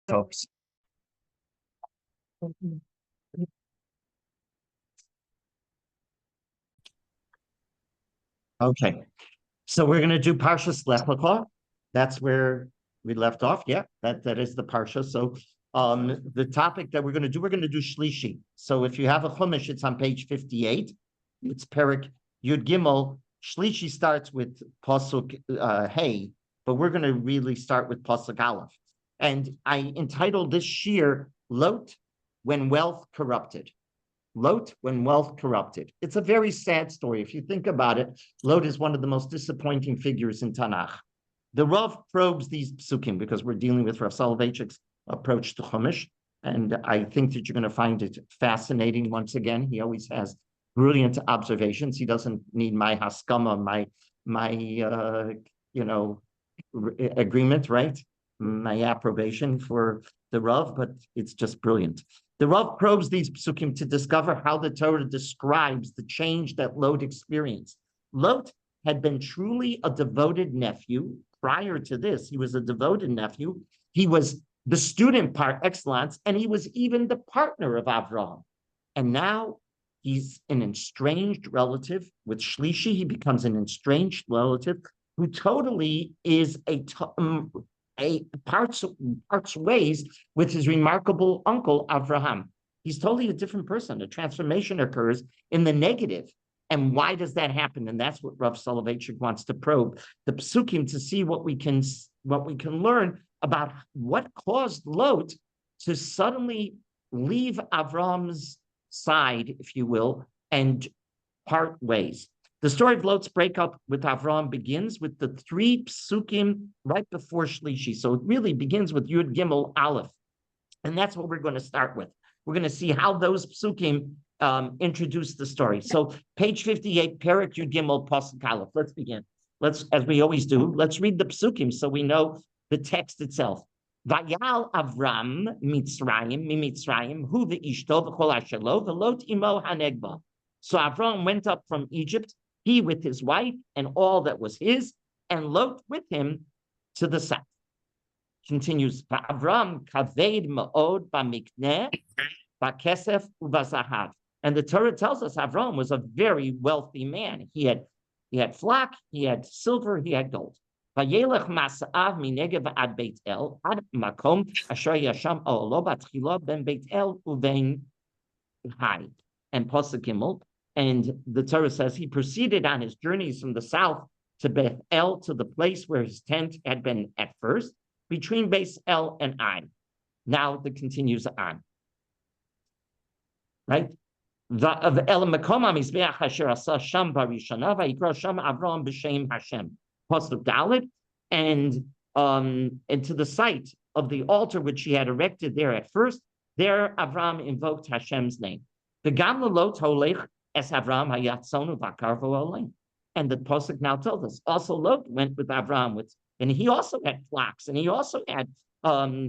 folks. Okay, so we're going to do Parshas Lecha. That's where we left off. Yeah, that is the Parsha. So the topic that we're going to do Shlishi. So if you have a Chumash, it's on page 58. It's Perik Yud Gimel. Shlishi starts with Pasuk Hey, but we're going to really start with Pasuk Aleph. And I entitled this Shiur, Lot, When Wealth Corrupted. Lot, when wealth corrupted. It's a very sad story. If you think about it, Lot is one of the most disappointing figures in Tanakh. The Rav probes these psukim because we're dealing with Rav Soloveitchik's approach to Chumash, and I think that you're going to find it fascinating. Once again, he always has brilliant observations. He doesn't need my haskama, my agreement, right? My approbation for the Rav, but it's just brilliant. The Rav probes these psukim to discover how the Torah describes the change that Lot experienced. Lot had been truly a devoted nephew. Prior to this, he was a devoted nephew. He was the student par excellence, and he was even the partner of Avraham. And now he's an estranged relative. With Shlishi, he becomes an estranged relative who totally is parts ways with his remarkable uncle Avraham. He's totally a different person. A transformation occurs in the negative. And why does that happen? And that's what Rav Soloveitchik wants to probe the psukim to see what we can learn about what caused Lot to suddenly leave Avraham's side, if you will, and part ways. The story of Lot's breakup with Avraham begins with the three psukim right before Shlishi. So it really begins with Yud Gimel Aleph. And that's what we're going to start with. We're going to see how those psukim introduce the story. So page 58, Perik Yud Gimel Pasuk Aleph. Let's begin. Let's, as we always do, let's read the psukim so we know the text itself. Vayal Avram Mitzrayim, hu ve'ishto v'chol ashelo v'lot imo hanegba. So Avram went up from Egypt, he with his wife and all that was his, and Lot with him to the south. Continues, Avram kaved ma'od b'mikneh b'kesef u'b'zahav. And the Torah tells us Avram was a very wealthy man. He had flock, he had silver, he had gold. Vayelech masa'av minegev ad Beit El ad makom asher yasham o'olo b'tchila ben Beit El u'ben Hai. And Pasuk Gimel. And the Torah says he proceeded on his journeys from the south to Beit El, to the place where his tent had been at first, between Beit El and Ai. Now it continues on. Right? El Makom HaMizbeach Asher Asa Sham Barishana Vayikra Sham Avram B'Shem Hashem. Pasuk Dalet, and to the site of the altar which he had erected there at first, there Avram invoked Hashem's name. The Gamla Lot Holech as Avram Hayatzonu Vakarvo Olem. And the Pasuk now tells us also Lot went with Avram and he also had flocks, and he also had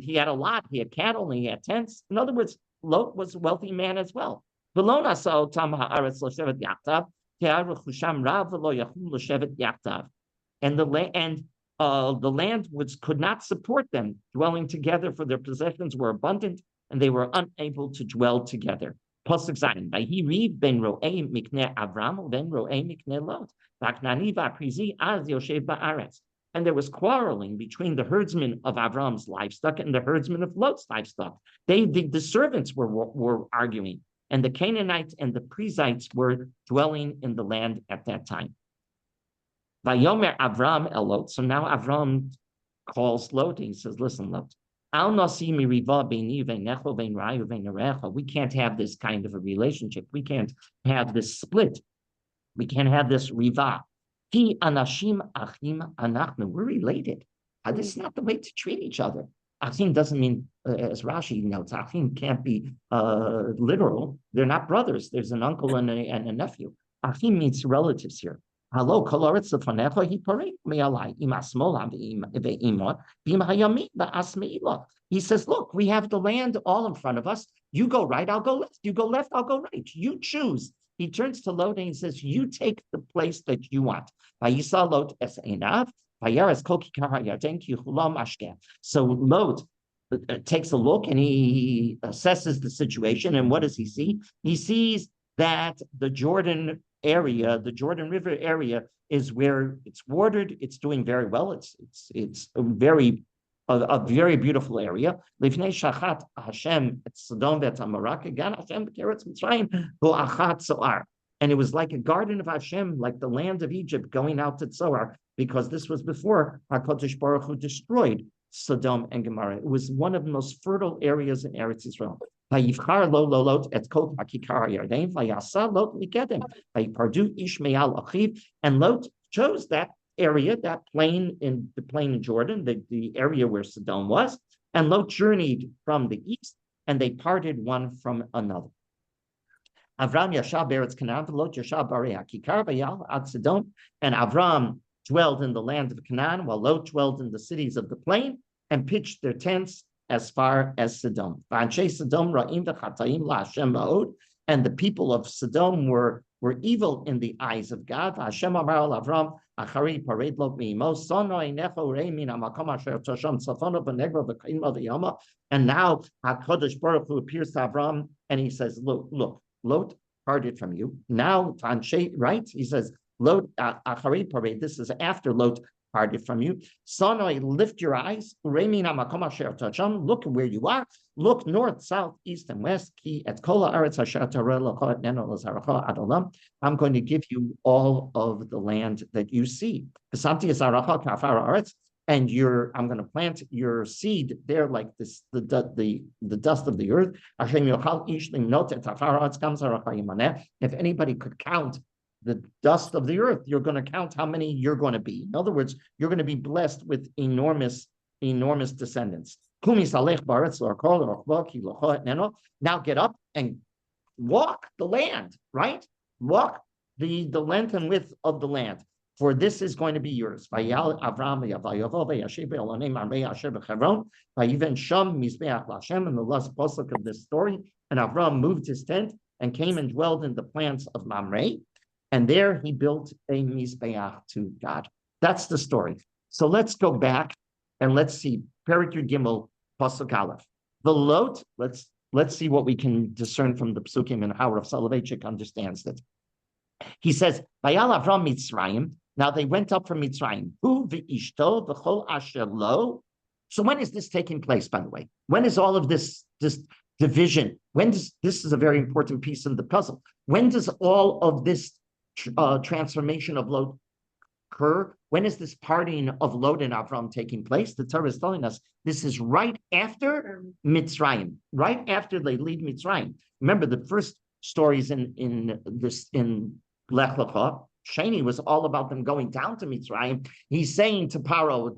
he had a lot, he had cattle, and he had tents. In other words, Lot was a wealthy man as well. And the land could not support them. Dwelling together, for their possessions were abundant, and they were unable to dwell together. Pasuk Zayin. Vayiriv ben ro'ei mikneh Avram ben ro'ei mikneh Lot. V'aknani v'akrizi az yoshev ba'aretz. And there was quarreling between the herdsmen of Avram's livestock and the herdsmen of Lot's livestock. The servants were arguing, and the Canaanites and the Perizzites were dwelling in the land at that time. Vayomer Avram el Lot. So now Avram calls Lot, and he says, "Listen, Lot. We can't have this kind of a relationship. We can't have this split. We can't have this riva. We're related. This is not the way to treat each other. Achim doesn't mean, as Rashi notes, Achim can't be literal. They're not brothers. There's an uncle and a nephew. Achim means relatives here. Hello, he says, look, we have the land all in front of us. You go right, I'll go left. You go left, I'll go right. You choose. He turns to Lot and he says, you take the place that you want. So Lot takes a look and he assesses the situation. And what does he see? He sees that the Jordan area, the Jordan River area, is where it's watered. It's doing very well. It's a very beautiful area. Lifnei shachat Hashem et Sodom v'et Amorah gan Hashem b'keretz Mitzrayim hu achat Zoar. And it was like a garden of Hashem, like the land of Egypt going out to Zoar, because this was before HaKadosh Baruch Hu destroyed Sodom and Gomorrah. It was one of the most fertile areas in Eretz Israel. Vayivchar lo lot et kol hakikar hayarden vayasa lot mikedem vayipardu ish me'al achiv, and Lot chose that area, that plain in Jordan, the area where Sodom was, and Lot journeyed from the east, and they parted one from another. Avram yashab beretz Canaan, Lot yashab barei hakikar vayal ad Sodom, and Avram dwelled in the land of Canaan, while Lot dwelled in the cities of the plain and pitched their tents as far as Sodom. And the people of Sodom were evil in the eyes of God. And now HaKadosh Baruch Hu appears to Avram and he says, look, Lot parted from you. Now, right? He says, Lot, this is after Lot parted from you. Sonoi, lift your eyes. Look where you are. Look north, south, east, and west. I'm going to give you all of the land that you see. And I'm going to plant your seed there like this, the dust of the earth. If anybody could count the dust of the earth, you're going to count how many you're going to be. In other words, you're going to be blessed with enormous descendants. Now get up and walk the land, right? Walk the length and width of the land, for this is going to be yours. And the last pasuk of this story, and Avram moved his tent and came and dwelled in the plants of Mamre. And there he built a Mizbeach to God. That's the story. So let's go back and let's see Perek Yud Gimel Pasuk Aleph. The Lot. Let's see what we can discern from the Psukim and how Rav Soloveitchik understands it. He says, "Vayal Avram Mitzrayim." Now they went up from Mitzrayim. Hu v'ishto v'chol asher lo. So when is this taking place? By the way, when is all of this division? This is a very important piece of the puzzle. When does all of this transformation of Lot occur? When is this parting of Lot and Avram taking place? The Torah is telling us this is right after Mitzrayim, right after they leave Mitzrayim. Remember, the first stories in Lech Lecha, Shani was all about them going down to Mitzrayim. He's saying to Paro,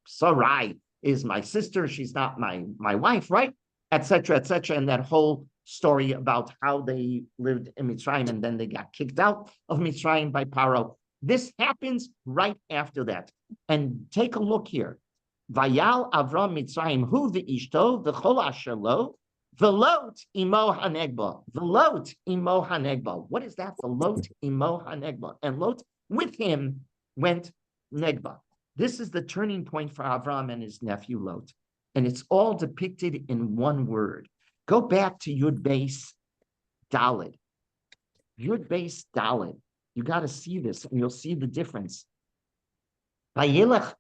Sarai is my sister, she's not my wife, right? Etc., etc. And that whole story about how they lived in Mitzrayim and then they got kicked out of Mitzrayim by Paro. This happens right after that. And take a look here. Vayal Avram Mitzrayim hu v'ishto v'chol asher lo v'lot imo hanegba. V'lot imo hanegba. What is that? V'lot imo hanegba. And Lot with him went Negba. This is the turning point for Avram and his nephew Lot. And it's all depicted in one word. Go back to Yud Beis Daled. Yud Beis Daled. You got to see this, and you'll see the difference. Vayelech,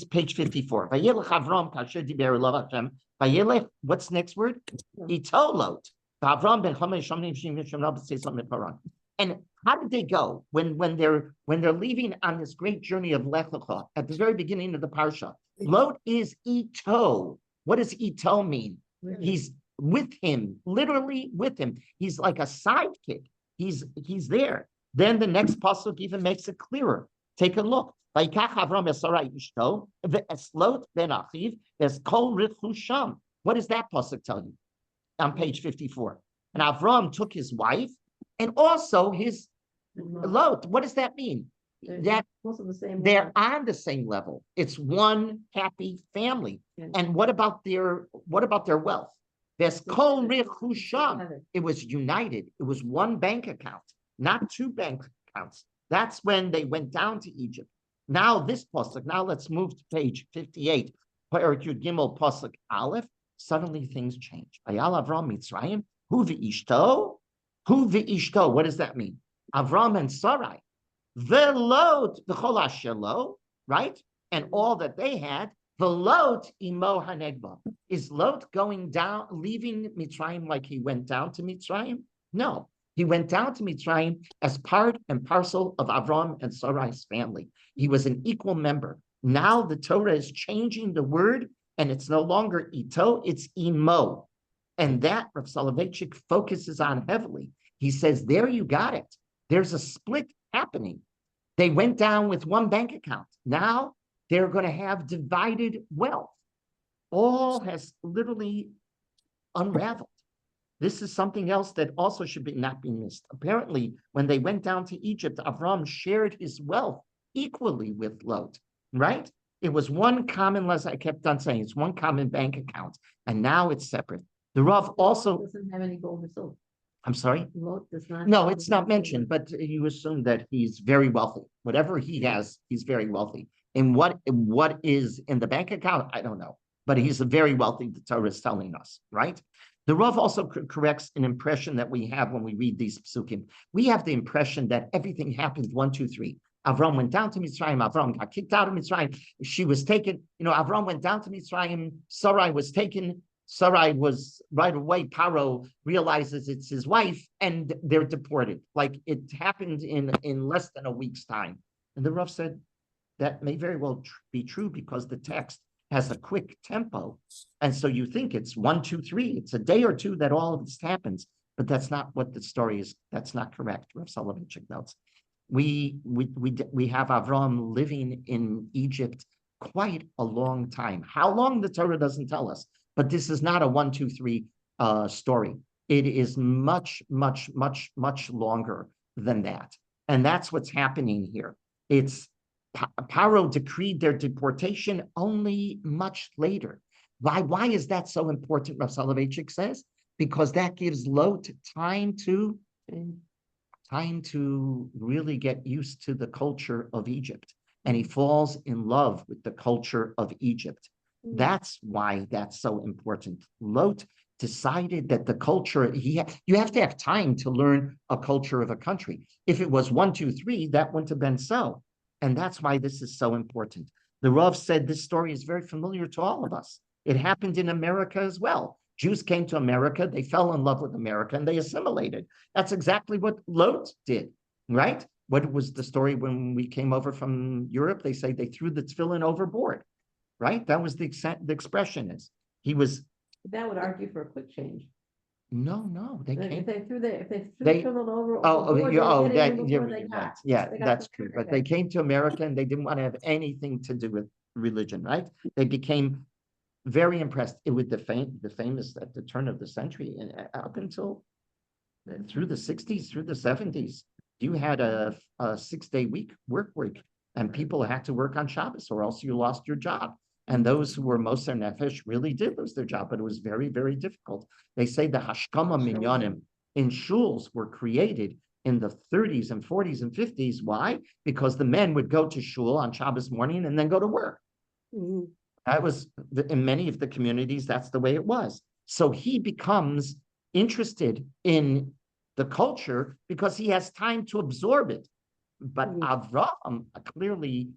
page 54. Vayelech Avram kasher diber elav Hashem. Vayelech, what's the next word? Ito Lot. Avram ben Chamesh Shamnim Shim Shamnab Seisam Paran. And how did they go when they're leaving on this great journey of Lech Lecha at the very beginning of the parsha? Lot is Ito. What does Ito mean? He's with him, literally with him. He's like a sidekick. He's there. Then the next pasuk even makes it clearer. Take a look. What does that pasuk tell you? On page 54. And Avram took his wife and also his Lot. What does that mean? That they're on the same level. It's one happy family. And what about their wealth? There's kol rechusham. It was united. It was one bank account, not two bank accounts. That's when they went down to Egypt. Now this pasuk. Now let's move to page 58. Perik Yud Gimel Pasuk Aleph, suddenly things change. Ayal Avram Mitzrayim, Hu v'ishto, Hu v'ishto. What does that mean? Avram and Sarai, the Lot, the Cholashelo, right? And all that they had, the Lot imo hanegba. Is Lot going down, leaving Mitzrayim like he went down to Mitzrayim? No, he went down to Mitzrayim as part and parcel of Avram and Sarai's family. He was an equal member. Now the Torah is changing the word, and it's no longer ito, it's imo. And that Rav Soloveitchik focuses on heavily. He says, there you got it. There's a split happening. They went down with one bank account. Now they're going to have divided wealth. All has literally unraveled. This is something else that also should not be missed. Apparently, when they went down to Egypt, Avram shared his wealth equally with Lot, right? It was one common, as I kept on saying, it's one common bank account, and now it's separate. The Rav also doesn't have any gold or silver. I'm sorry? Lot does not. No, it's not mentioned, but you assume that he's very wealthy. Whatever he has, he's very wealthy. And what is in the bank account, I don't know. But he's a very wealthy, the Torah is telling us, right? The Rav also corrects an impression that we have when we read these psukim. We have the impression that everything happened 1, 2, 3. Avram went down to Mitzrayim. Avram got kicked out of Mitzrayim. She was taken. Avram went down to Mitzrayim. Sarai was taken. Sarai was right away. Paro realizes it's his wife, and they're deported. Like it happened in less than a week's time. And the Rav said that may very well be true because the text has a quick tempo, and so you think it's 1, 2, 3. It's a day or two that all of this happens, but that's not what the story is. That's not correct. Rav Soloveitchik notes. We have Avram living in Egypt quite a long time. How long, the Torah doesn't tell us, but this is not a 1, 2, 3 story. It is much, much, much, much longer than that. And that's what's happening here. It's Paro decreed their deportation only much later. Why is that so important, Rav Soloveitchik says? Because that gives Lot time to really get used to the culture of Egypt. And he falls in love with the culture of Egypt. That's why that's so important. Lot decided that the culture, you have to have time to learn a culture of a country. If it was 1, 2, 3, that wouldn't have been so. And that's why this is so important. The Rav said this story is very familiar to all of us. It happened in America as well. Jews came to America, they fell in love with America, and they assimilated. That's exactly what Lot did, right? What was the story when we came over from Europe? They say they threw the tefillin overboard, right? That was the expression is. He was. That would argue for a quick change. No, they came. If they threw the tefillin over, that's true. But they came to America and they didn't want to have anything to do with religion, right? They became very impressed with the famous at the turn of the century and up until through the 60s, through the 70s. You had a 6-day work week, and people had to work on Shabbos, or else you lost your job. And those who were Moser Nefesh really did lose their job, but it was very, very difficult. They say the Hashkama Minyanim in shuls were created in the 30s and 40s and 50s. Why? Because the men would go to shul on Shabbos morning and then go to work. Mm-hmm. That was, in many of the communities, that's the way it was. So he becomes interested in the culture because he has time to absorb it. But Avram clearly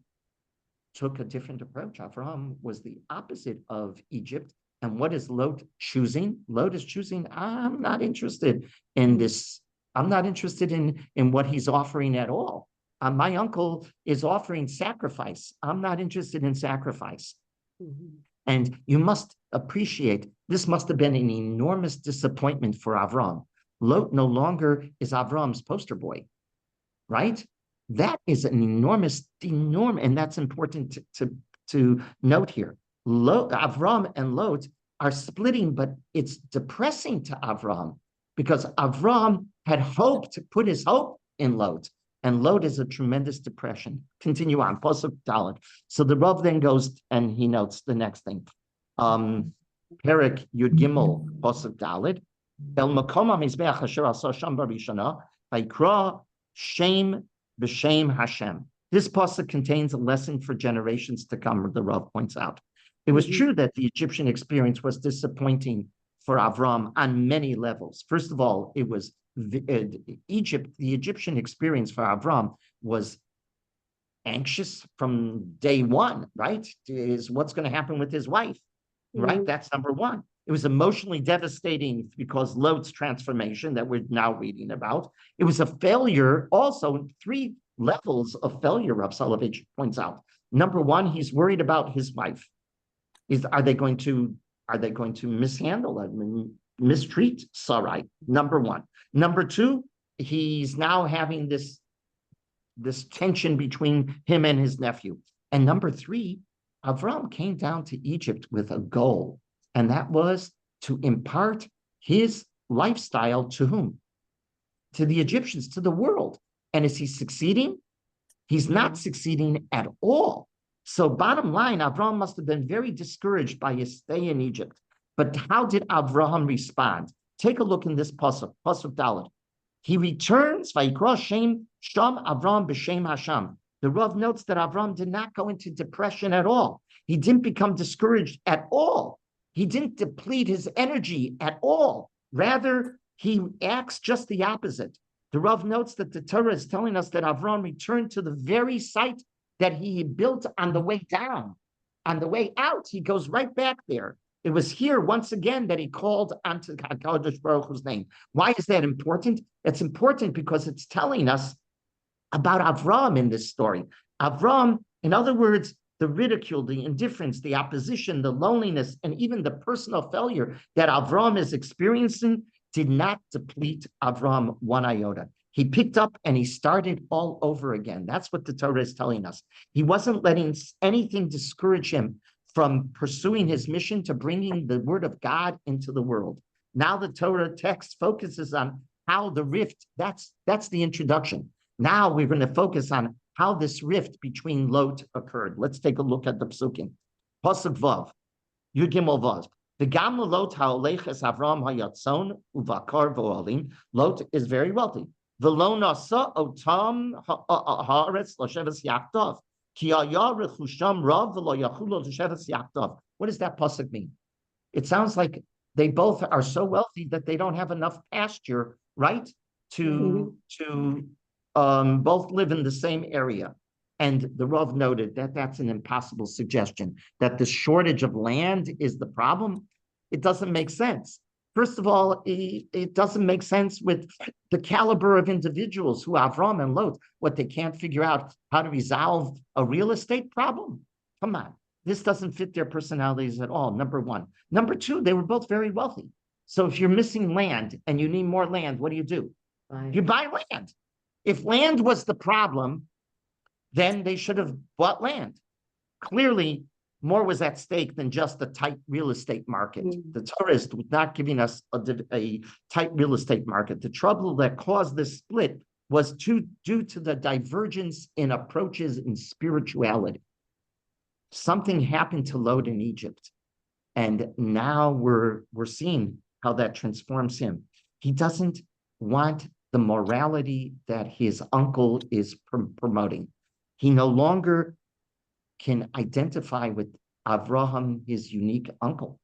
took a different approach. Avram was the opposite of Egypt. And what is Lot choosing? Lot is choosing, I'm not interested in this. I'm not interested in what he's offering at all. My uncle is offering sacrifice. I'm not interested in sacrifice. Mm-hmm. And you must appreciate, this must have been an enormous disappointment for Avram. Lot no longer is Avram's poster boy, right? That is an enormous, and that's important to note here. Avram and Lot are splitting, but it's depressing to Avram because Avram had hoped to put his hope in Lot, and Lot is a tremendous depression. Continue on, Pasuk Dalet. So the Rav then goes and he notes the next thing. Perek Yud Gimel, Pasuk Dalet. El Makom HaMizbeach Asher Asa Sham Barishana, Vayikra Shem B'Shem Hashem. This pasuk contains a lesson for generations to come, the Rav points out. It was true that the Egyptian experience was disappointing for Avram on many levels. First of all, it was Egypt, the Egyptian experience for Avram was anxious from day one, right? Is what's going to happen with his wife, right? That's number one. It was emotionally devastating because Lot's transformation that we're now reading about. It was a failure also, three levels of failure, Rav Soloveitchik points out. Number one, he's worried about his wife. Are they going to mishandle it, mistreat Sarai? Number one. Number two, he's now having this tension between him and his nephew. And number three, Avram came down to Egypt with a goal, and that was to impart his lifestyle to whom? To the Egyptians, to the world. And is he succeeding? He's not succeeding at all. So bottom line, Avram must have been very discouraged by his stay in Egypt. But how did Avraham respond? Take a look in this pasuk Dalet. He returns, Vayikra Shem Sham Avram b'Shem Hashem. The Rav notes that Avram did not go into depression at all. He didn't become discouraged at all. He didn't deplete his energy at all. Rather, he acts just the opposite. The Rav notes that the Torah is telling us that Avram returned to the very site that he built on the way down. On the way out, he goes right back there. It was here once again that he called onto HaKadosh Baruch Hu's name. Why is that important? It's important because it's telling us about Avram in this story. Avram, in other words, the ridicule, the indifference, the opposition, the loneliness, and even the personal failure that Avram is experiencing did not deplete Avram one iota. He picked up and he started all over again. That's what the Torah is telling us. He wasn't letting anything discourage him from pursuing his mission to bringing the word of God into the world. Now the Torah text focuses on how the rift, that's the introduction. Now we're going to focus on how this rift between Lot occurred. Let's take a look at the psukim. Pasuk Vav, Yud Gimel Vav. V'gam Lot ha'olech es Avram hayatzon uvakar v'ohalim. Lot is very wealthy. V'lo nasa otam haaretz l'sheves yachdav. What does that pasuk mean? It sounds like they both are so wealthy that they don't have enough pasture, right? To both live in the same area. And the Rav noted that that's an impossible suggestion, that the shortage of land is the problem. It doesn't make sense. First of all, it doesn't make sense with the caliber of individuals who Avram and Lot, what they can't figure out how to resolve a real estate problem. Come on, this doesn't fit their personalities at all, number one. Number two, they were both very wealthy. So if you're missing land and you need more land, what do? You buy land. If land was the problem, then they should have bought land. Clearly, more was at stake than just a tight real estate market. The Torah is not giving us a tight real estate market. The trouble that caused this split was due to the divergence in approaches in spirituality. Something happened to Lot in Egypt, and now we're seeing how that transforms him. He doesn't want the morality that his uncle is promoting. He no longer can identify with Avraham, his unique uncle.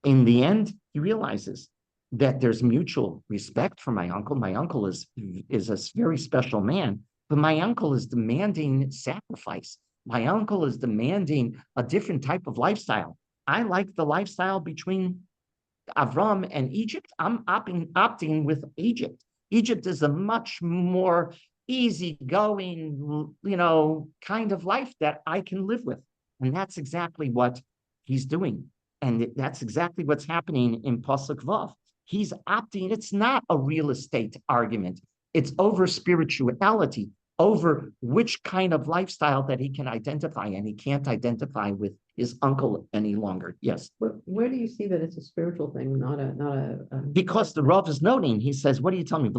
In the end, he realizes that there's mutual respect for my uncle. My uncle is a very special man, but my uncle is demanding sacrifice. My uncle is demanding a different type of lifestyle. I like the lifestyle between Avram and Egypt. I'm opting with Egypt. Egypt is a much more easygoing, kind of life that I can live with. And that's exactly what he's doing. And that's exactly what's happening in Pasuk Vav. He's opting. It's not a real estate argument. It's over spirituality, over which kind of lifestyle that he can identify, and he can't identify with his uncle any longer. Yes. Where do you see that it's a spiritual thing, not a Because the Rav is noting, he says, what do you tell me?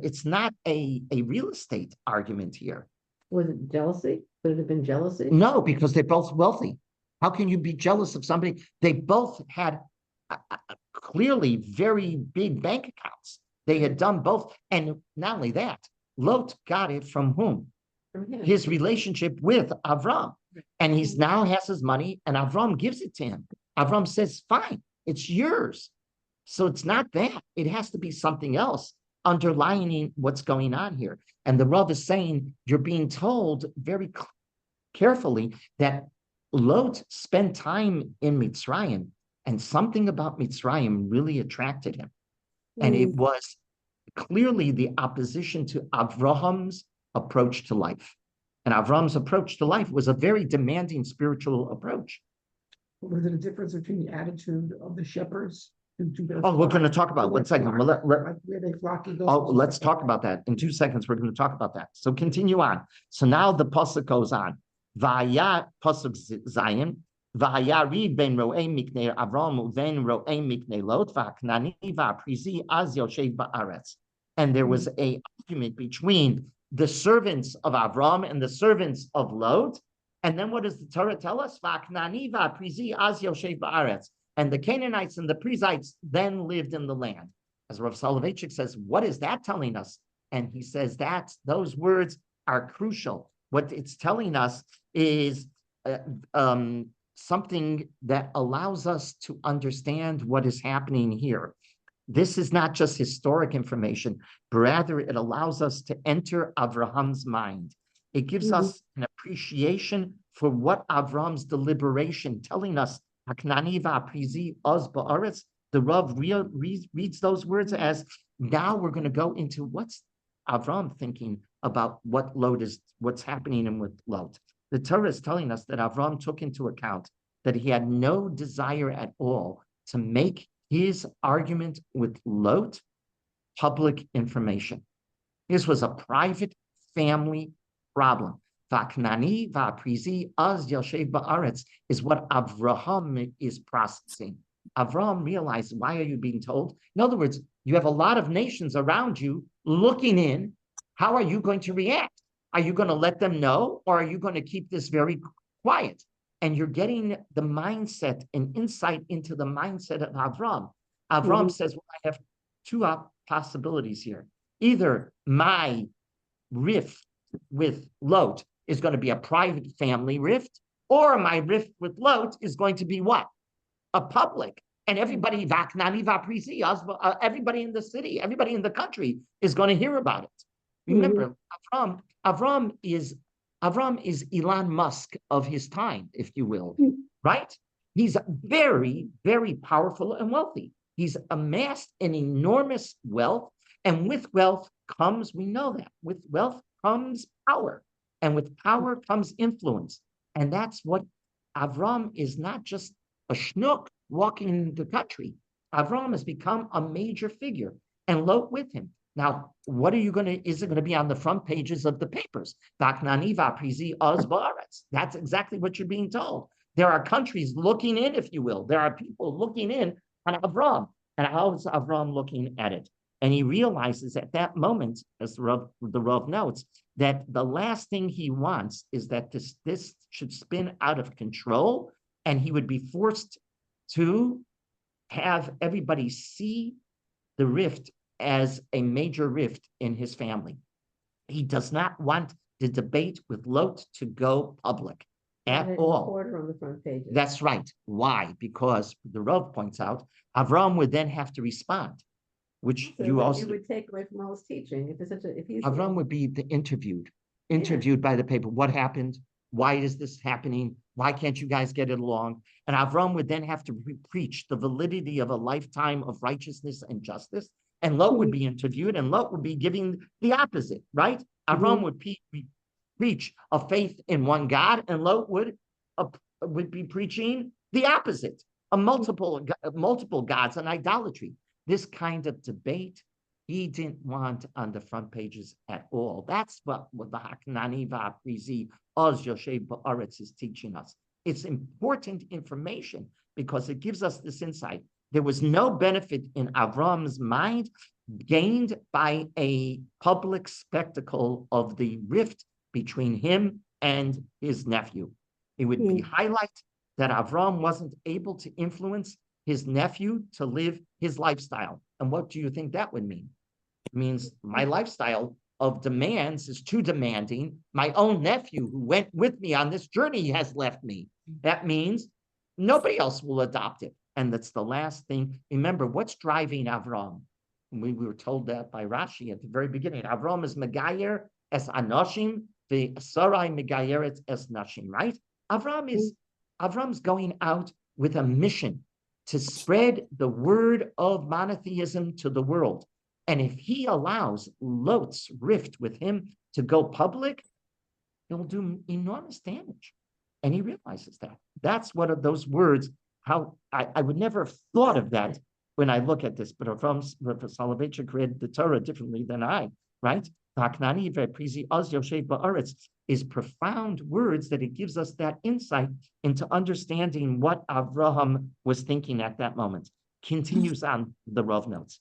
It's not a real estate argument here. Was it jealousy? Could it have been jealousy? No, because they're both wealthy. How can you be jealous of somebody? They both had clearly very big bank accounts. They had done both. And not only that, Lot got it from whom? From him. his relationship with Avram. And he's now has his money, and Avram gives it to him. Avram says, fine, it's yours. So it's not that. It has to be something else underlining what's going on here. And the Rav is saying, you're being told very carefully that Lot spent time in Mitzrayim, and something about Mitzrayim really attracted him. And it was clearly the opposition to Avraham's approach to life. And Avram's approach to life was a very demanding spiritual approach. Was it a difference between the attitude of the shepherds? Oh, we're going to talk about it. 1 second. Where they flock to let's talk about that. In 2 seconds, we're going to talk about that. So continue on. So now the pasuk goes on. Vaya pasuk Zion. Vaya read ben ro'ei miknei Avram uven ro'ei miknei Lot va'knani va'prizi az yoshev ba'aretz. And there was a argument between the servants of Avram and the servants of Lot. And then what does the Torah tell us? Va'knani va'prizi az yoshev ba'aretz. And the Canaanites and the Perizzites then lived in the land. As Rav Soloveitchik says, what is that telling us? And he says that those words are crucial. What it's telling us is something that allows us to understand what is happening here. This is not just historic information, but rather it allows us to enter Avraham's mind. It gives us an appreciation for what Avram's deliberation telling us. The Rav reads those words as, now we're going to go into what's Avram thinking about what's happening and with Lot. The Torah is telling us that Avram took into account that he had no desire at all to make his argument with Lot public information. This was a private family problem. Va'knani va'prizi az yoshev ba'aretz is what Avraham is processing. Avram realized, why are you being told? In other words, you have a lot of nations around you looking in. How are you going to react? Are you going to let them know, or are you going to keep this very quiet? And you're getting the mindset and insight into the mindset of Avram. Avram says, well, I have two possibilities here. Either my rift with Lot is going to be a private family rift, or my rift with Lot is going to be what? A public. And everybody, everybody in the city, everybody in the country is going to hear about it. Remember, Avram is Elon Musk of his time, if you will, right? He's very, very powerful and wealthy. He's amassed an enormous wealth, and with wealth comes, we know that, with wealth comes power, and with power comes influence. And that's what Avram is, not just a schnook walking the country. Avram has become a major figure, and Lot with him. Now, what are you going to, is it going to be on the front pages of the papers? That's exactly what you're being told. There are countries looking in, if you will. There are people looking in on Avram. And how is Avram looking at it? And he realizes at that moment, as the Rav notes, that the last thing he wants is that this should spin out of control, and he would be forced to have everybody see the rift as a major rift in his family. He does not want the debate with Lot to go public at all. On the front page. That's right. Why? Because the Rav points out, Avram would then have to respond, which So you also would take away from all his teaching. If he's Avram would be interviewed by the paper. What happened? Why is this happening? Why can't you guys get it along? And Avram would then have to preach the validity of a lifetime of righteousness and justice. And Lot would be interviewed, and Lot would be giving the opposite, right? Avram would preach a faith in one God, and Lot would be preaching the opposite, a multiple gods and idolatry. This kind of debate he didn't want on the front pages at all. That's what the Haknani Va'aprizi Oz Yoshev Ba'aretz is teaching us. It's important information because it gives us this insight. There was no benefit in Avram's mind gained by a public spectacle of the rift between him and his nephew. It would be highlight that Avram wasn't able to influence his nephew to live his lifestyle. And what do you think that would mean? It means my lifestyle of demands is too demanding. My own nephew who went with me on this journey has left me. That means nobody else will adopt it. And that's the last thing. Remember, what's driving Avram? We were told that by Rashi at the very beginning. Avram is Megayer es Anoshim, the Sarai Megayeret es Nashim, right? Avram's going out with a mission to spread the word of monotheism to the world. And if he allows Lot's rift with him to go public, it'll do enormous damage. And he realizes that. That's one of those words, how I would never have thought of that when I look at this, but Rav Soloveitchik read the Torah differently than I, right? Is profound words that it gives us that insight into understanding what Avraham was thinking at that moment. Continues on the Rav notes.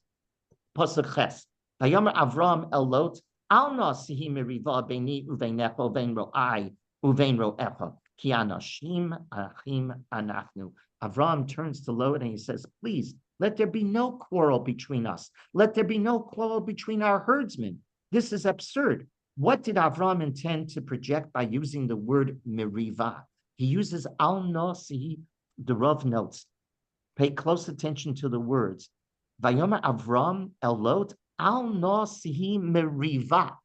Pasuk Ches. Vayomer Avram el Lot, al nasihi meriva beini uveinecha uvein ro'ai uvein ro'echa ki anashim achim anachnu. Avram turns to Lot and he says, please, let there be no quarrel between us. Let there be no quarrel between our herdsmen. This is absurd. What did Avram intend to project by using the word meriva? He uses al nasihi, the Rav notes. Pay close attention to the words. Vayomer Avram el Lot al nasihi meriva.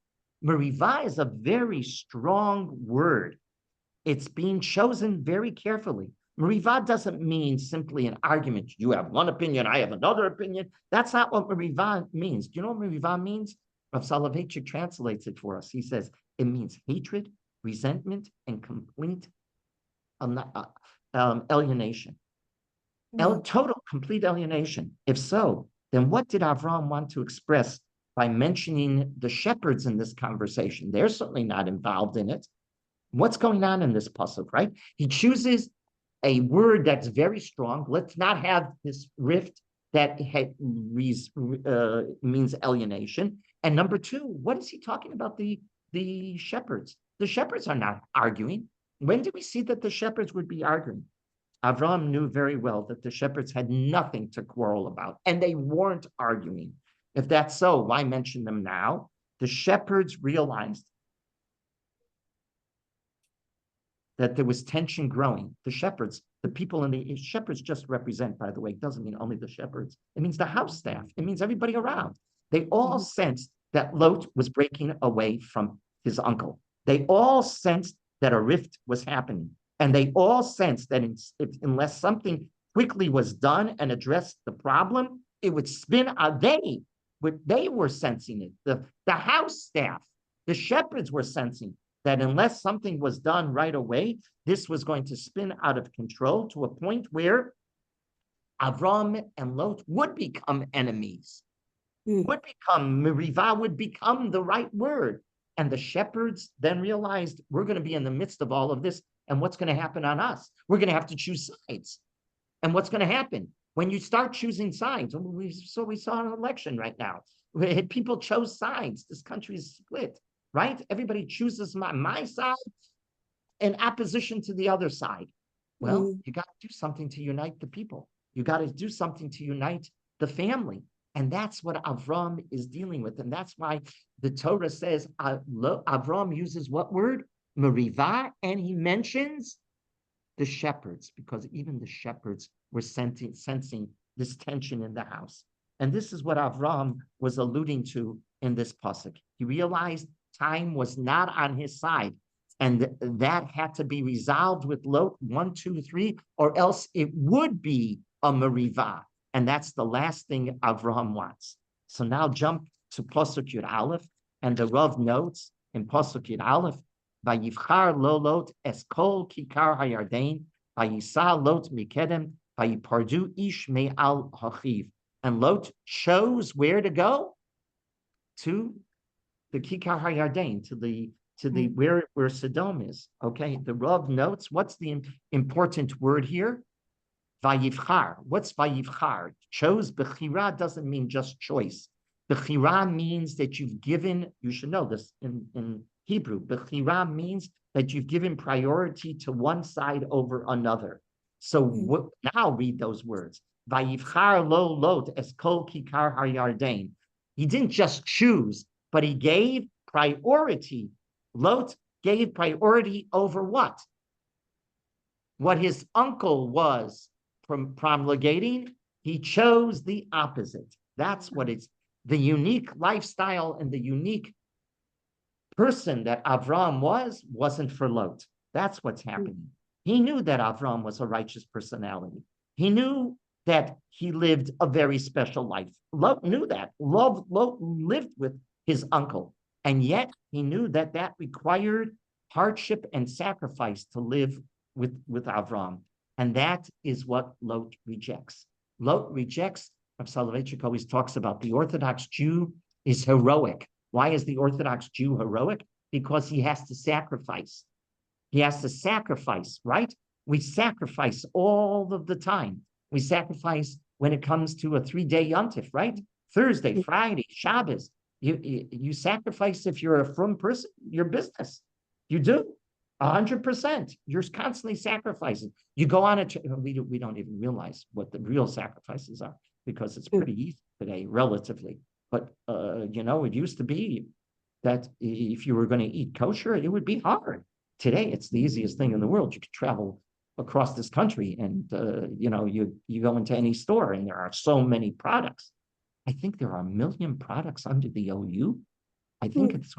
Meriva is a very strong word. It's being chosen very carefully. Meriva doesn't mean simply an argument. You have one opinion, I have another opinion. That's not what Meriva means. Do you know what Meriva means? Rav Soloveitchik translates it for us. He says it means hatred, resentment, and complete alienation. Total, complete alienation. If so, then what did Avram want to express by mentioning the shepherds in this conversation? They're certainly not involved in it. What's going on in this pasuk, right? He chooses a word that's very strong. Let's not have this rift that means alienation. And number two, what is he talking about? The shepherds. The shepherds are not arguing. When did we see that the shepherds would be arguing? Avram knew very well that the shepherds had nothing to quarrel about, and they weren't arguing. If that's so, why mention them now? The shepherds realized that there was tension growing. The shepherds, the people in the shepherds just represent, by the way, doesn't mean only the shepherds. It means the house staff. It means everybody around. They all sensed that Lot was breaking away from his uncle. They all sensed that a rift was happening. And they all sensed that unless something quickly was done and addressed the problem, it would spin out. They were sensing it. The house staff, the shepherds were sensing that unless something was done right away, this was going to spin out of control to a point where Avram and Lot would become enemies, Meriva would become the right word. And the shepherds then realized we're going to be in the midst of all of this. And what's going to happen on us? We're going to have to choose sides. And what's going to happen when you start choosing sides? We saw an election right now. People chose sides. This country is split, right? Everybody chooses my side in opposition to the other side. Well, you got to do something to unite the people. You got to do something to unite the family. And that's what Avram is dealing with. And that's why the Torah says Avram uses what word? Meriva, and he mentions the shepherds, because even the shepherds were sensing this tension in the house. And this is what Avram was alluding to in this pasuk. He realized time was not on his side, and that had to be resolved with Lot 1, 2, 3, or else it would be a Meriva. And that's the last thing Avraham wants. So now jump to pasuk Yud Aleph, and the Rav notes in pasuk Yud Aleph, Vayivchar lo Lot es kol kikar hayardain, vayisa Lot mikedem, vayipardu ish me'al hachiv. And Lot chose where to go? To the kikar hayardain, to the where Sodom is. Okay, the Rav notes, what's the important word here? Vayivchar. What's vayivchar? Chose. Bechira doesn't mean just choice. Bechira means that you've given, you should know this in Hebrew. Bechira means that you've given priority to one side over another. So now read those words. Vayivchar lo Lot es kol kikar hayardain. He didn't just choose, but he gave priority. Lot gave priority over what? What his uncle was promulgating, he chose the opposite. That's what it's, the unique lifestyle and the unique person that Avram wasn't for Lot. That's what's happening. He knew that Avram was a righteous personality. He knew that he lived a very special life. Lot knew that. Lot lived with his uncle. And yet he knew that that required hardship and sacrifice to live with Avram. And that is what Lot rejects. Lot rejects, Rabbi Soloveitchik always talks about the Orthodox Jew is heroic. Why is the Orthodox Jew heroic? Because he has to sacrifice. He has to sacrifice, right? We sacrifice all of the time. We sacrifice when it comes to a 3-day yontif, right? Thursday, Friday, Shabbos. You sacrifice if you're a frum person, your business. You do. 100%. You're constantly sacrificing. You go on we don't even realize what the real sacrifices are because it's pretty easy today, relatively. But it used to be that if you were going to eat kosher, it would be hard. Today, it's the easiest thing in the world. You could travel across this country, and you go into any store, and there are so many products. I think there are 1 million products under the OU. I think it's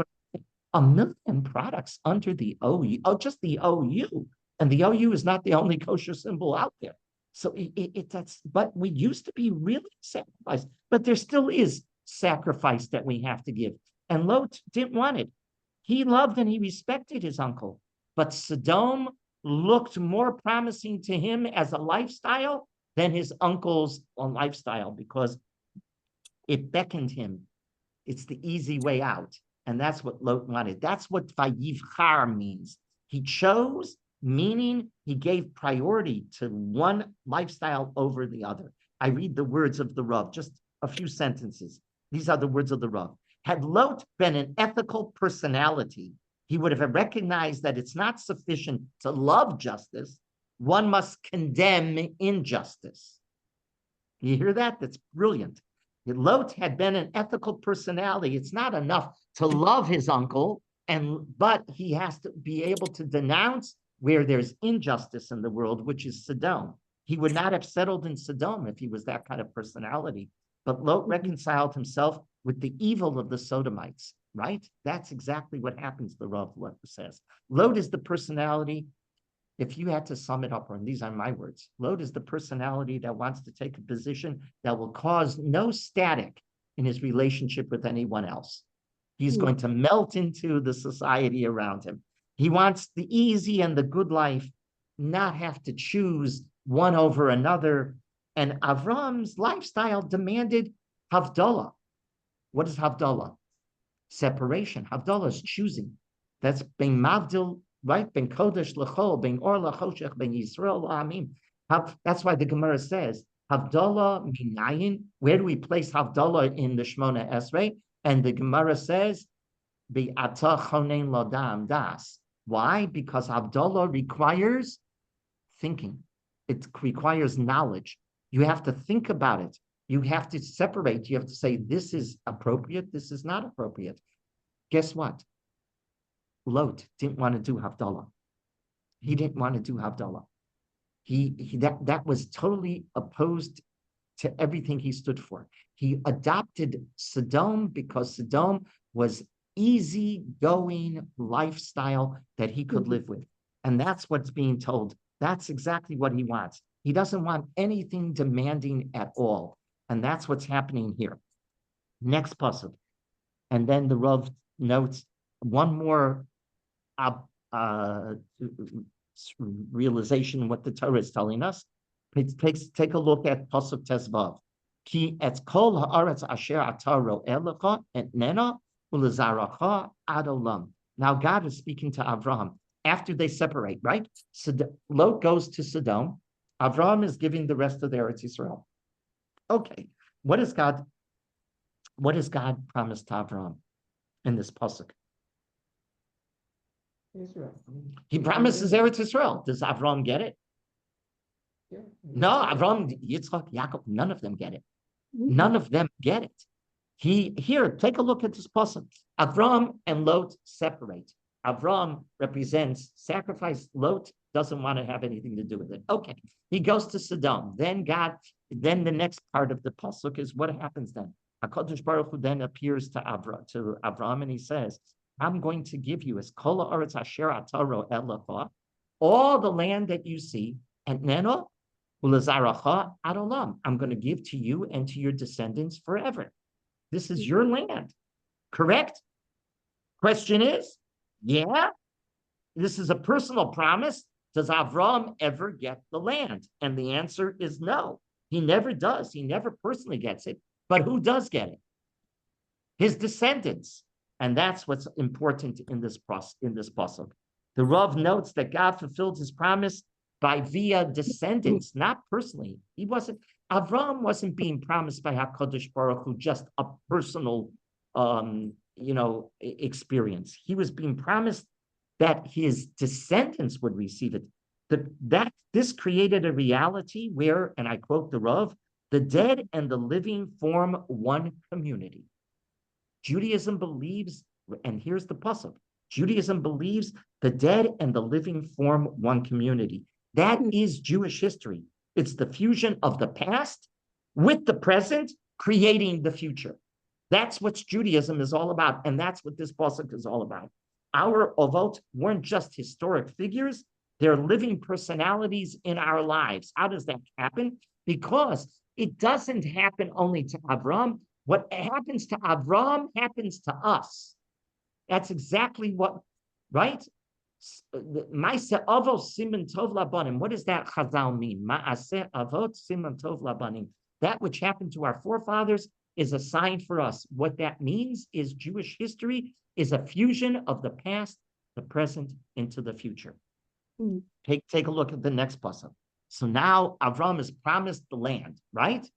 1 million products under the OU. Oh, just the OU, and the OU is not the only kosher symbol out there. So that's. But we used to be really sacrificed, but there still is sacrifice that we have to give. And Lot didn't want it. He loved and he respected his uncle, but Sodom looked more promising to him as a lifestyle than his uncle's lifestyle because it beckoned him. It's the easy way out. And that's what Lot wanted. That's what Vayivchar means. He chose, meaning he gave priority to one lifestyle over the other. I read the words of the Rav, just a few sentences. These are the words of the Rav. Had Lot been an ethical personality, he would have recognized that it's not sufficient to love justice. One must condemn injustice. You hear that? That's brilliant. If Lot had been an ethical personality, it's not enough to love his uncle, but he has to be able to denounce where there's injustice in the world, which is Sodom. He would not have settled in Sodom if he was that kind of personality. But Lot reconciled himself with the evil of the Sodomites, right? That's exactly what happens, the Rav says. Lot is the personality, if you had to sum it up, and these are my words, Lot is the personality that wants to take a position that will cause no static in his relationship with anyone else. He's going to melt into the society around him. He wants the easy and the good life, not have to choose one over another. And Avram's lifestyle demanded Havdalah. What is Havdalah? Separation. Havdalah is choosing. That's Ben Mavdil, right? Ben Kodesh Lechol, Ben Or Lachoshech, Ben Yisrael La'amim. That's why the Gemara says, Havdalah minayin. Where do we place Havdalah in the Shmona Esrei? And the Gemara says, Be'ata chonein lodam das. Why? Because Havdalah requires thinking. It requires knowledge. You have to think about it. You have to separate. You have to say, this is appropriate, this is not appropriate. Guess what? Lot didn't want to do Havdalah. He didn't want to do Havdalah. That was totally opposed to everything he stood for. He adopted Sodom because Sodom was easy-going lifestyle that he could live with. And that's what's being told. That's exactly what he wants. He doesn't want anything demanding at all. And that's what's happening here. Next pasuk. And then the Rav notes one more realization what the Torah is telling us. Take a look at pasuk Tezvav. Ki et kol haaretz asher ata ro'elecha etnena ulezaracha ad olam. Now God is speaking to Avraham after they separate, right? So Lot goes to Sodom. Avraham is giving the rest of the Eretz Yisrael. Okay, what does God promise to Avraham in this pasuk? Israel. He promises Eretz Yisrael. Does Avraham get it? Yeah. No, Avraham, Yitzchak, Yaakov, none of them get it. None of them get it. Here, take a look at this pasuk. Avram and Lot separate. Avram represents sacrifice. Lot doesn't want to have anything to do with it. Okay, he goes to Sodom. Then the next part of the pasuk is what happens then. HaKadosh Baruch Hu then appears to Avram and he says, I'm going to give you as kol haaretz asher ataro elecha, all the land that you see, and neno ulazaracha ad olam. I'm going to give to you and to your descendants forever. This is your land, correct? Question is, yeah, this is a personal promise. Does Avram ever get the land? And the answer is no. He never does. He never personally gets it. But who does get it? His descendants. And that's what's important in this pasuk. The Rav notes that God fulfilled his promise by via descendants, not personally. Avram wasn't being promised by HaKadosh Baruch Hu just a personal experience. He was being promised that his descendants would receive it. This created a reality where, and I quote the Rav, the dead and the living form one community. Judaism believes, and here's the pasuk, Judaism believes the dead and the living form one community. That is Jewish history. It's the fusion of the past with the present, creating the future. That's what Judaism is all about, and that's what this pasuk is all about. Our avot weren't just historic figures, they're living personalities in our lives. How does that happen? Because it doesn't happen only to Avram. What happens to Avram happens to us. That's exactly what, right? Ma'aseh avot siman tov labanim. What does that chazal mean? Ma'aseh avot siman tov labanim. That which happened to our forefathers is a sign for us. What that means is Jewish history is a fusion of the past, the present, into the future. Take a look at the next pasuk. So now Avram is promised the land, right?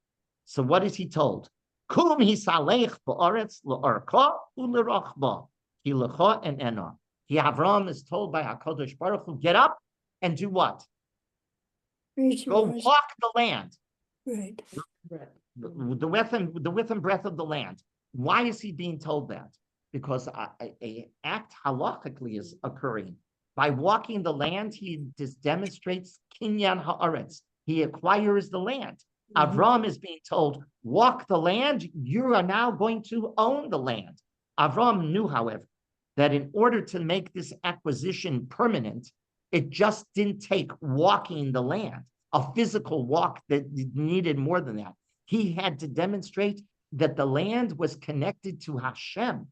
So what is he told? Kum hisalech ba'aretz le'arka u'lerochba hilecha and ena. Avram is told by HaKadosh Baruch Hu, get up and do what? Go walk the land. Right. The width and breadth of the land. Why is he being told that? Because a act halachically is occurring. By walking the land, he demonstrates kinyan haaretz. He acquires the land. Avram is being told, walk the land, you are now going to own the land. Avram knew, however, that in order to make this acquisition permanent, it just didn't take walking the land, a physical walk that needed more than that. He had to demonstrate that the land was connected to Hashem,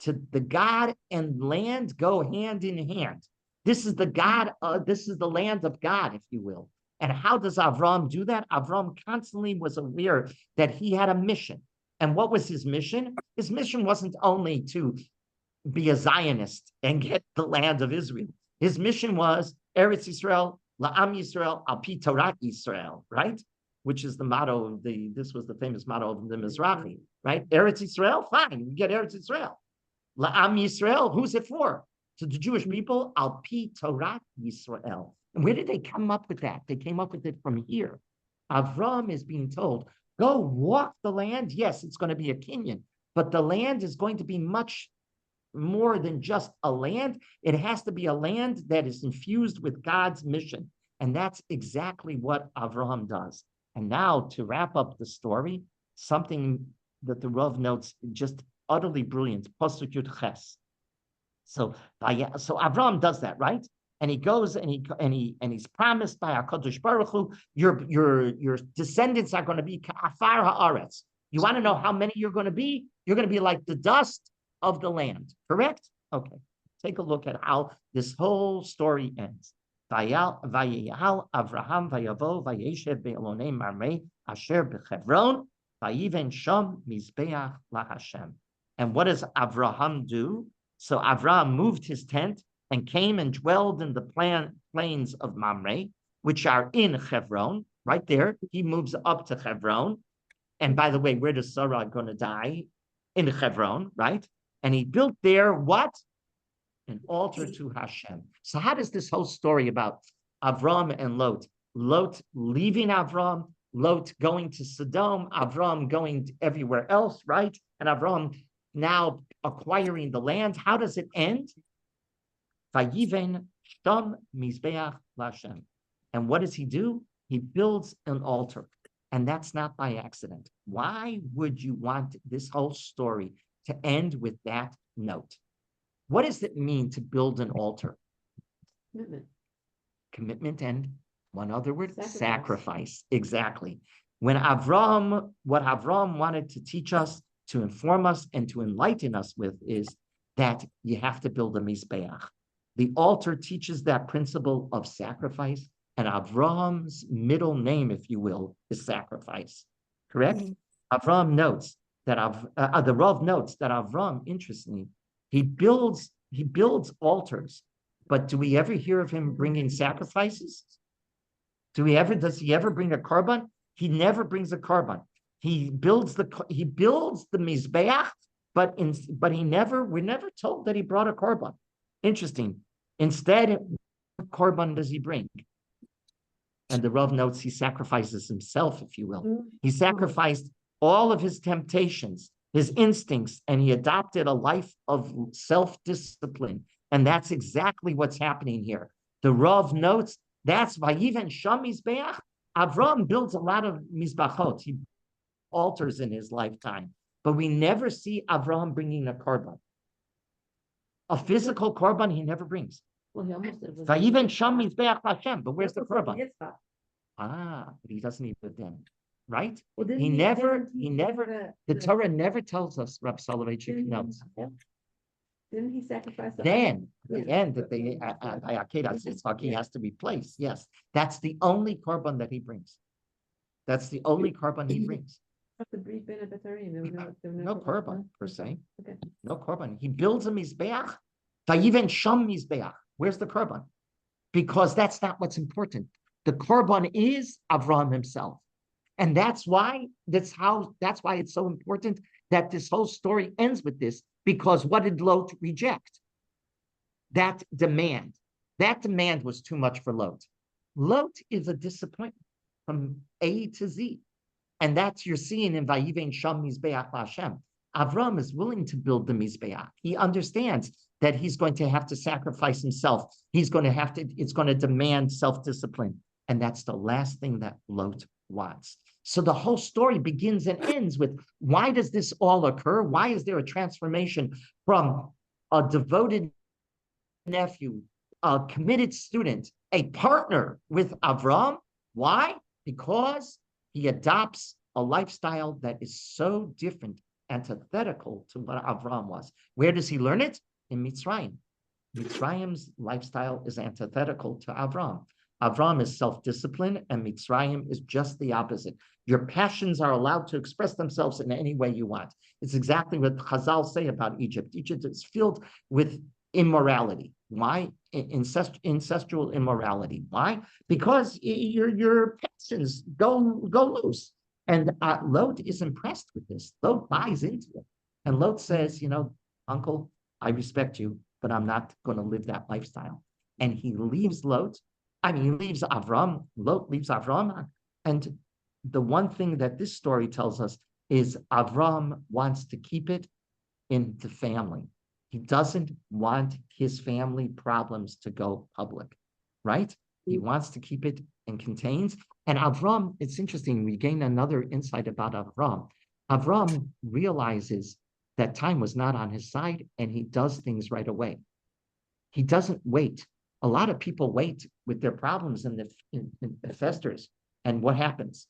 to the God and land go hand in hand. This is the land of God, if you will. And how does Avram do that? Avram constantly was aware that he had a mission. And what was his mission? His mission wasn't only to be a Zionist and get the land of Israel. His mission was Eretz Yisrael, La'am Yisrael, Al Pi Torah Yisrael, right? Which is the motto of this was the famous motto of the Mizrahi, right? Eretz Yisrael, fine, you get Eretz Yisrael. La'am Yisrael, who's it for? To the Jewish people, Al Pi Torah Yisrael. And where did they come up with that? They came up with it from here. Avram is being told, go walk the land. Yes, it's going to be a kinyan, but the land is going to be much more than just a land. It has to be a land that is infused with God's mission. And that's exactly what Avraham does. And now to wrap up the story, something that the Rav notes just utterly brilliant. Pasuk Yud Ches. So Avraham does that, right? And he goes and he's promised by HaKadosh Baruch Hu, your descendants are going to be ka'afar ha'aretz. You want to know how many you're going to be? You're going to be like the dust of the land, correct? Okay, take a look at how this whole story ends. Vayal Avraham vayavo vayeshev be'elonei marmei asher bechevron vayiven sham mizbeach laHashem. And what does Avraham do? So Avraham moved his tent and came and dwelled in the plains of Mamre, which are in Hebron, right there. He moves up to Hebron. And by the way, where does Sarah going to die? In Hebron, right? And he built there what? An altar to Hashem. So how does this whole story about Avram and Lot leaving Avram, Lot going to Sodom, Avram going everywhere else, right? And Avram now acquiring the land. How does it end? Vayiven sham mizbeach l'Hashem. And what does he do? He builds an altar. And that's not by accident. Why would you want this whole story to end with that note? What does it mean to build an altar? Commitment. Commitment and one other word, Sacrifice. sacrifice. Exactly. What Avram wanted to teach us, to inform us, and to enlighten us with is that you have to build a mizbeach. The altar teaches that principle of sacrifice, and Avram's middle name, if you will, is sacrifice. Correct? Avram notes that the Rav notes that Avram, interestingly, he builds altars, but do we ever hear of him bringing sacrifices? Does he ever bring a korban? He never brings a korban. He builds the mizbeach, but we're never told that he brought a korban. Interesting. Instead, what korban does he bring? And the Rav notes he sacrifices himself, if you will. He sacrificed all of his temptations, his instincts, and he adopted a life of self-discipline. And that's exactly what's happening here. The Rav notes that's why even Sham Mizbeach, Avram builds a lot of mizbachot, he altars in his lifetime, but we never see Avram bringing a korban. A physical korban he never brings. Well, he almost did. Even Sham Mizbeach Hashem, but where's the That's also korban? Yitzchak. But he doesn't eat with them, right? Well, The Torah never tells us, Rabbi Soloveitchik notes. Didn't he sacrifice? Then, the end that they, he has to replace. Yes, that's the only korban that he brings. That's the only korban he brings. No korban per se. Okay. No korban. He builds a mizbeach. Vayiven sham mizbeach. Where's the korban? Because that's not what's important. The korban is Avraham himself. And that's why it's so important that this whole story ends with this, because what did Lot reject? That demand. That demand was too much for Lot. Lot is a disappointment from A to Z. And that's you're seeing in Vayiven Sham Mizbeach Hashem. Avram is willing to build the Mizbeach. He understands that he's going to have to sacrifice himself. It's going to demand self-discipline. And that's the last thing that Lot wants. So the whole story begins and ends with, why does this all occur? Why is there a transformation from a devoted nephew, a committed student, a partner with Avram? Why? Because he adopts a lifestyle that is so different, antithetical to what Avram was. Where does he learn it? In Mitzrayim. Mitzrayim's lifestyle is antithetical to Avram. Avram is self-discipline, and Mitzrayim is just the opposite. Your passions are allowed to express themselves in any way you want. It's exactly what Chazal say about Egypt. Egypt is filled with immorality. Why? Incestual immorality. Why? Because your passions go loose. And Lot is impressed with this. Lot buys into it. And Lot says, Uncle, I respect you, but I'm not going to live that lifestyle. And he leaves he leaves Avram. Lot leaves Avram. And the one thing that this story tells us is Avram wants to keep it in the family. He doesn't want his family problems to go public, right? He wants to keep it in contains. And Avram, it's interesting, we gain another insight about Avram. Avram realizes that time was not on his side, and he does things right away. He doesn't wait. A lot of people wait with their problems and it festers. And what happens?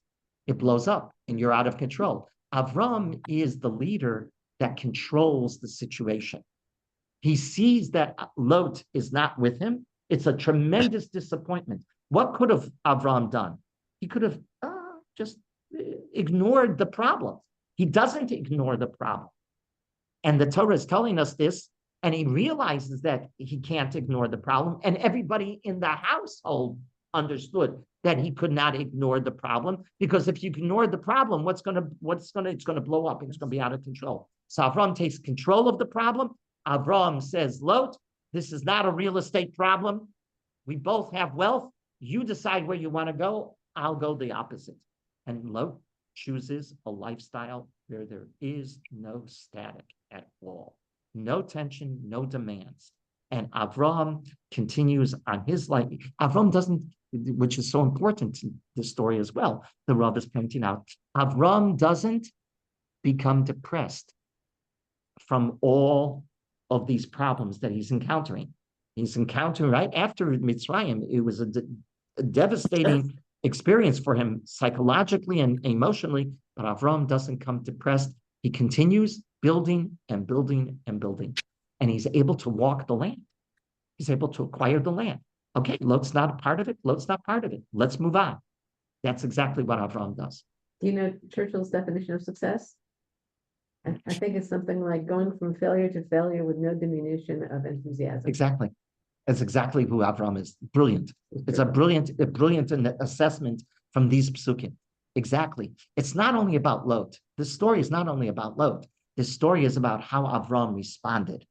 It blows up and you're out of control. Avram is the leader that controls the situation. He sees that Lot is not with him. It's a tremendous disappointment. What could have Avram done? He could have just ignored the problem. He doesn't ignore the problem. And the Torah is telling us this, and he realizes that he can't ignore the problem. And everybody in the household understood that he could not ignore the problem, because if you ignore the problem, it's going to blow up. It's going to be out of control. So Avram takes control of the problem. Avram says, Lot, this is not a real estate problem. We both have wealth. You decide where you want to go. I'll go the opposite. And Lot chooses a lifestyle where there is no static at all, no tension, no demands. And Avram continues on his life. Avram doesn't, which is so important to the story as well, the Rav is pointing out. Avram doesn't become depressed from all of these problems that he's encountering. He's encountering, right after Mitzrayim, it was a devastating experience for him psychologically and emotionally, but Avram doesn't come depressed. He continues building and building and building, and he's able to walk the land. He's able to acquire the land. Okay, Lot's not a part of it. Lot's not part of it. Let's move on. That's exactly what Avram does. Do you know Churchill's definition of success? I think it's something like going from failure to failure with no diminution of enthusiasm. Exactly. That's exactly who Avram is. Brilliant. It's a brilliant assessment from these psukim. Exactly. It's not only about Lot. This story is not only about Lot. This story is about how Avram responded,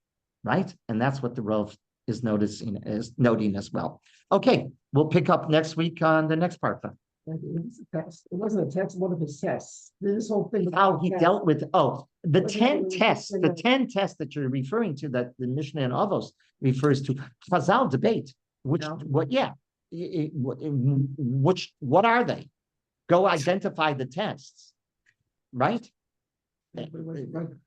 right? And that's what the Rav is noting as well. Okay, we'll pick up next week on the next part. It was a test. It wasn't a test, one of his tests. This whole thing. How he dealt with, the 10 tests, the Yeah. 10 tests that you're referring to, that the Mishnah and Avos refers to, Chazal debate, what are they? Go identify the tests, right?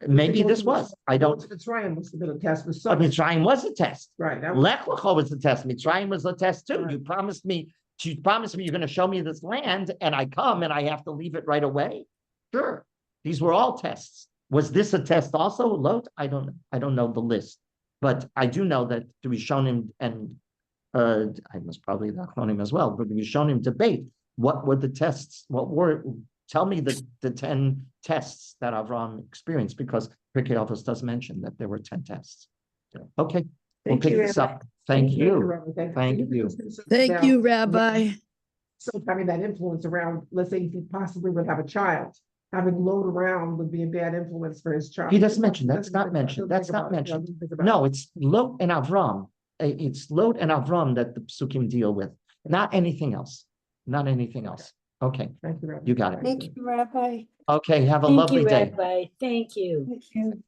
Maybe this was, I don't. Mitzrayim must have been a test with But some. Mitzrayim was a test. Right. That was- Lech was a test. Mitzrayim was a test too. Right. You promised me you're going to show me this land, and I come and I have to leave it right away. Sure. These were all tests. Was this a test also, Lot? I don't know the list, but I do know that Rishonim and I must probably not him as well, but Rishonim debate what were the tests, tell me the 10 tests that Avram experienced, because Pirkei Avos does mention that there were 10 tests. Okay, we'll Thank pick you, this Rabbi. up. Thank you. Rabbi. Thank you. Thank you, Rabbi. So having that influence around, let's say he possibly would have a child, having Lot around would be a bad influence for his child. He doesn't mention, that's not mentioned, that's not mentioned. No, it's Lot and Avram. It's Lot and Avram that the psukim deal with, not anything else. Not anything else. Okay, Thank you, Rabbi. you got it. Thank you, Rabbi. Okay, have a Thank lovely you, day. Rabbi. Thank you. Thank you.